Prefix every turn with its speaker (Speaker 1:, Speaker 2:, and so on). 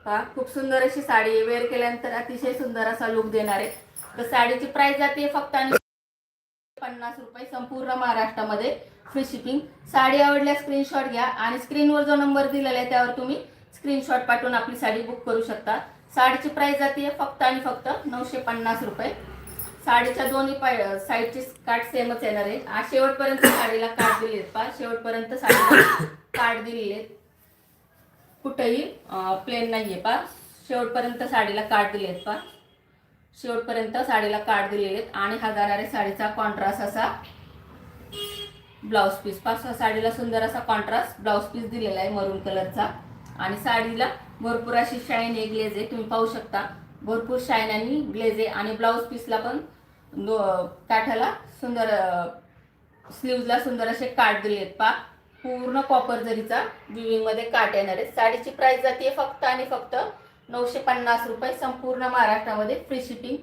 Speaker 1: पहा खूप सुंदर अशी साडी वेअर केल्यानंतर अतिशय सुंदर असा लुक देणार आहे। तर साडीची प्राइस जाते फक्त आणि 50 रुपये, संपूर्ण महाराष्ट्रामध्ये फ्री शिपिंग। साडी आवडल्यास स्क्रीनशॉट घ्या आणि स्क्रीनवर जो नंबर दिलेला आहे त्यावर तुम्ही स्क्रीनशॉट पाठवून आपली साडी बुक करू शकता। साडीची प्राइस जाते फक्त आणि फक्त 950 रुपये। साडीच्या दोन्ही साईडची काठ सेमच येणार आहे। शेवटपर्यंत साडीला काठ दिली आहेत पहा, शेवटपर्यंत साडीला काठ दिलेले आहेत, कुठेही प्लेन नाहीये पहा, शेवटपर्यंत साडीला काठ दिले आहेत पहा, शेवटपर्यंत साडीला काठ दिलेले आहेत। आणि हा जाणार आहे साडीचा कॉन्ट्रास्ट असा ब्लाउज पीस पहा, साडीला सुंदर असा कॉन्ट्रास्ट ब्लाउज पीस दिलेला आहे मरून कलरचा। आणि साडीला भरपूर अशी शाईन आहे, ग्लेज आहे, तुम्ही पाहू शकता भरपूर शाईन आणि ग्लेज आहे। आणि ब्लाउज पीसला पण काठाला सुंदर स्लीव्हजला सुंदर असे काठ दिले आहेत पहा, पूर्ण कॉपर जरीचा विविंग मध्ये काठ येणार आहे। साडीची प्राइस जाते फक्त आणि फक्त 950 रुपये, संपूर्ण महाराष्ट्रामध्ये फ्री शिपिंग।